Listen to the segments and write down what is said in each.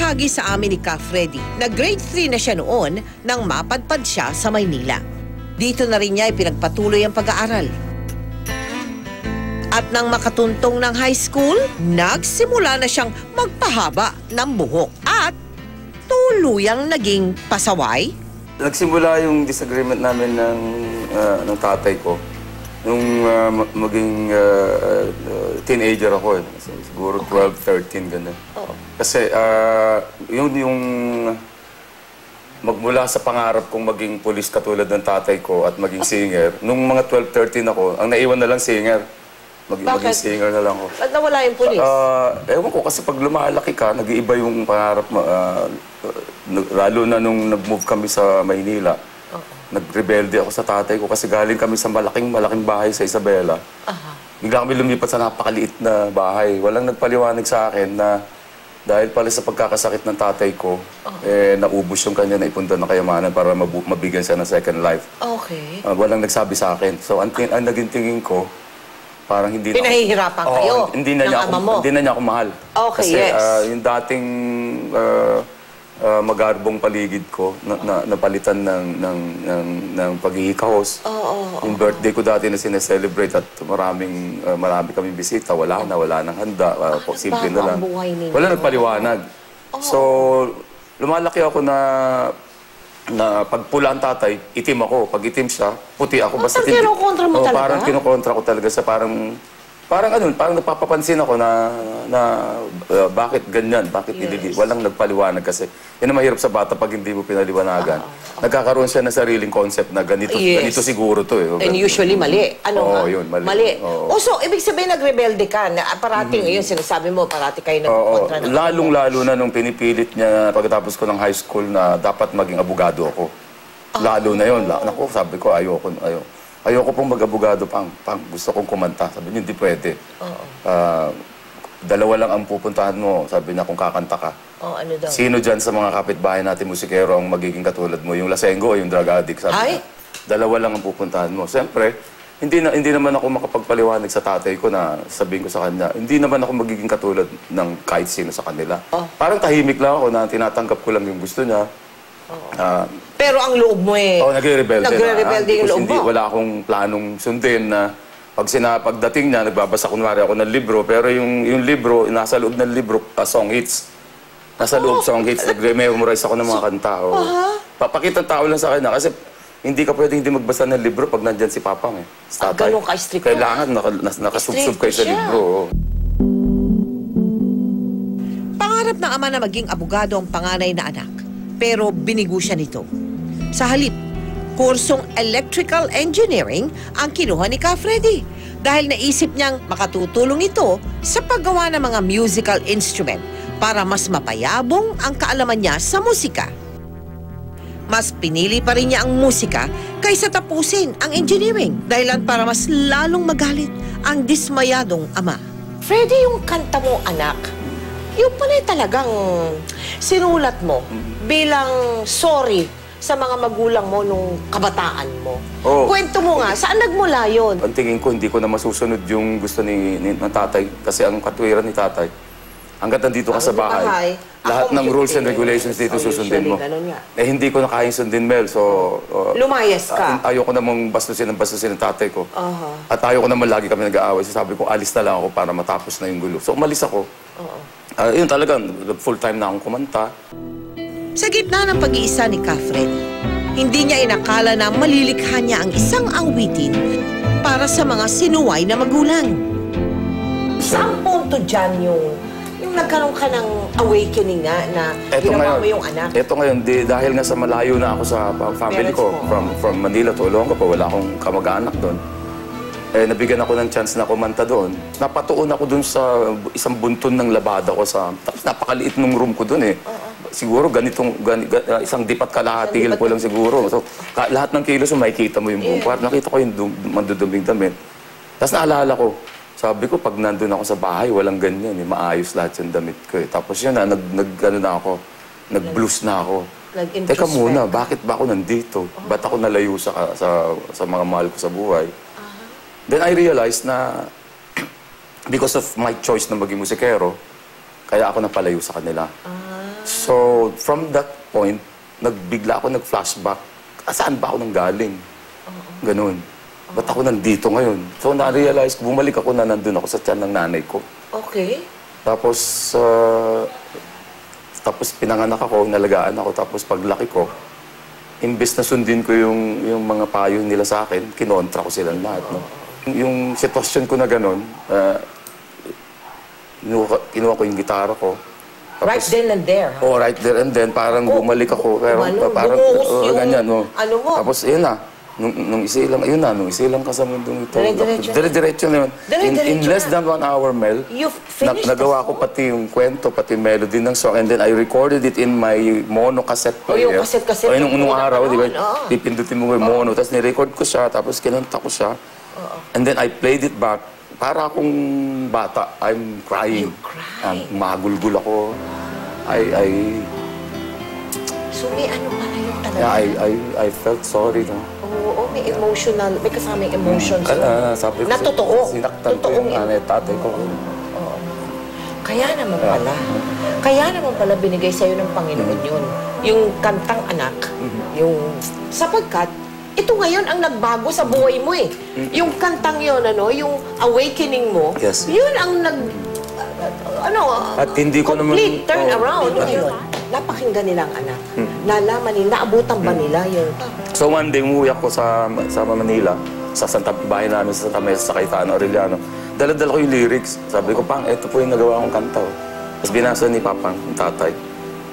Ibinahagi sa amin ni Ka Freddy na grade 3 na siya noon nang mapadpad siya sa Maynila. Dito na rin niya ipinagpatuloy ang pag-aaral. At nang makatuntong ng high school, nagsimula na siyang magpahaba ng buhok at tuluyang naging pasaway. Nagsimula yung disagreement namin ng tatay ko nung maging teenager ako. Siguro 12, 13, gano'n. Kasi yung magmula sa pangarap kong maging pulis katulad ng tatay ko at maging singer, nung mga 12, 13 ako, ang naiwan na lang singer. Maging singer na lang ako. Ba't nawala yung pulis? Ewan ko, kasi pag lumalaki ka, nag-iiba yung pangarap mo. Lalo na nung nag-move kami sa Maynila. Nagrebelde ako sa tatay ko kasi galing kami sa malaking bahay sa Isabela. Bigla kami lumipat sa napakaliit na bahay. Walang nagpaliwanag sa akin na dahil pala sa pagkakasakit ng tatay ko, naubos yung kanya na ipunta ng kayamanan para mabigyan siya ng second life. Okay. Walang nagsabi sa akin. So, ang naging tingin ko, parang hindi na pinahihirapan kayo hindi na niya ako mahal. Okay, kasi, yes. Yung dating magarbong paligid ko, napalitan ng paghihikahos. Yung birthday ko dati na sineselebrate at marami kaming bisita, wala nang handa. Simple na lang. Wala nagpaliwanag. So, lumalaki ako na pagpula ang tatay, itim ako. Pag itim siya, puti ako. Basta kinukontra mo talaga? Parang kinukontra ko talaga sa parang napapapansin ako na bakit ganyan, bakit walang nagpaliwanag kasi. Yan ang mahirap sa bata pag hindi mo pinaliwanagan. Nagkakaroon siya ng sariling concept na ganito siguro to eh. And usually mali. Yun, mali. So, ibig sabihin nagrebelde ka na parating ngayon sinasabi mo, parati kayo nagkontra ng lalong-lalo na nung pinipilit niya pagkatapos ko ng high school na dapat maging abogado ako. Lalo na yun. Naku, sabi ko, ayoko pong mag-abogado pang gusto kong kumanta. Sabi niya, hindi pwede. Dalawa lang ang pupuntahan mo, sabi niya, kung kakanta ka. Ano daw? Sino dyan sa mga kapitbahay natin musikero ang magiging katulad mo? Yung lasenggo o yung drug addict? Sabi niya, dalawa lang ang pupuntahan mo. Siyempre, hindi naman ako makapagpaliwanag sa tatay ko na sabihin ko sa kanya, hindi naman ako magiging katulad ng kahit sino sa kanila. Parang tahimik lang ako na tinatanggap ko lang yung gusto niya. Pero ang loob mo nagre-rebelde yung loob mo. Wala akong planong sundin na pagdating niya, nagbabasa kunwari ako ng libro, pero yung libro, nasa loob ng libro, song hits. Nasa loob song hits, nagre-memorize ako ng mga kanta. Papakita tao lang sa kanya kasi hindi ka pwedeng hindi magbasa ng libro pag nandyan si Papa. Ganun ka-strict. Kailangan nakasubsub kayo sa libro. Pangarap ng ama na maging abogado ang panganay na anak. Pero binigo siya nito. Sa halip, kursong electrical engineering ang kinuha ni Ka Freddy dahil naisip niyang makatutulong ito sa paggawa ng mga musical instrument para mas mapayabong ang kaalaman niya sa musika. Mas pinili pa rin niya ang musika kaysa tapusin ang engineering dahilan para mas lalong magalit ang dismayadong ama. Freddy, yung kanta mo, anak, yung pala talagang sinulat mo bilang sorry sa mga magulang mo nung kabataan mo. Kwento mo nga, saan nagmula yun? Ang tingin ko, hindi ko na masusunod yung gusto ng tatay. Kasi ang katwiran ni tatay, hanggat nandito ka sa bahay, lahat ng rules and regulations dito susundin mo. Hindi ko na kayang sundin, Mel. So, lumayas ka? Ayoko namang bastusin ng tatay ko. At ayoko naman lagi kami nag-aaway. So sabi ko, alis na lang ako para matapos na yung gulo. So umalis ako. Yun talagang, full-time na akong kumanta. Sa gitna ng pag-iisa ni Ka Freddy, hindi niya inakala na malilikha niya ang isang awitin para sa mga sinuway na magulang. Saan punto dyan yung nagkaroon ka ng awakening na ginawa mo yung anak? Ito ngayon, dahil nga sa malayo na ako sa family ko, from Manila to Olongapo, wala akong kamag-anak doon. Nabigyan ako ng chance na kumanta doon. Napatuon ako doon sa isang bunton ng labada ko tapos napakaliit ng room ko doon Siguro isang dipat kalahati ko lang siguro. So, lahat ng kilos mo, makikita mo yung buong kwarto. Nakita ko yung manduduming damit. Tapos naalala ko, sabi ko, pag nandun ako sa bahay, walang ganyan. Maayos lahat yung damit ko. Tapos yun nag-blues na ako. Teka muna, bakit ba ako nandito? Ba't ako nalayo sa mga mahal ko sa buhay? Then I realized na because of my choice na maging musikero, kaya ako napalayo sa kanila. So, from that point, nagbigla ako nag-flashback. Saan ba ako nang galing? Ganun. Ba't ako nandito ngayon? So, na-realize, bumalik ako na nandun ako sa tiyan ng nanay ko. Okay. Tapos, pinanganak ako, nalagaan ako. Tapos, paglaki ko, imbes na sundin ko yung mga payo nila sa akin, kinontra ko silang lahat. No? Yung sitwasyon ko na ganun, kinuha ko yung gitara ko. Tapos, Right then and there, ha? oh, right there and then, parang bumalik ako. Pero parang, ganyan, no. Ano mo? Tapos, yun na. Nung isilang ka sa mundong ito. Dire-diretso na. Dire-diretso na yun. In less than 1 hour, Mel, You finished nagawa ko pati yung kwento, pati melody ng song. And then I recorded it in my mono cassette player. Yung cassette. O, nung araw, di ba? Oo. Pipindutin mo yung mono. Tapos nirecord ko siya, tapos kinanta ko siya. And then I played it back. Para akong bata. I'm crying. You cried. Magulgul ako. So may ano pala yung talaga? Yeah, I felt sorry, no? Oo, may emotional, may kasamang emotions. Sabi ko, na totoo. sinaktan ko yung nanay, tatay ko. Kaya naman pala binigay sa'yo ng Panginoon yun. Yung kantang anak, yung sapagkat, ito ngayon ang nagbago sa buhay mo eh. Yung kantang yun, yung awakening mo, Yes. yun ang At hindi ko complete naman... turnaround. Ngayon, napakinggan nilang anak. Nalaman nila, naabutan ba nila yun? So one day, umuwi ako sa Manila, sa bahay namin sa Santa Mesa, sa Cayetano, Arellano. Dala-dala ko yung lyrics. Sabi ko, Pang, ito po yung nagawa kong kanta. Tapos binasa ni Papang, yung tatay.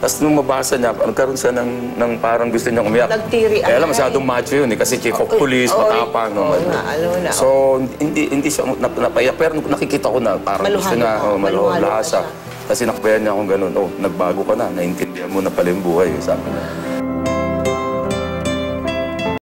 Tapos nung mabasa niya, nagkaroon siya ng parang gusto niyang umiyak. Nagtiri. Kaya alam, masyadong macho yun eh, kasi chief of police, matapang. Oo nga, alam mo na. So, hindi siya napaiyak. Pero nakikita ko na parang gusto niya, maluhala siya. Tapos sinakbayan niya akong ganun, nagbago ka na, naintindihan mo na pala yung buhay. Sabi niya.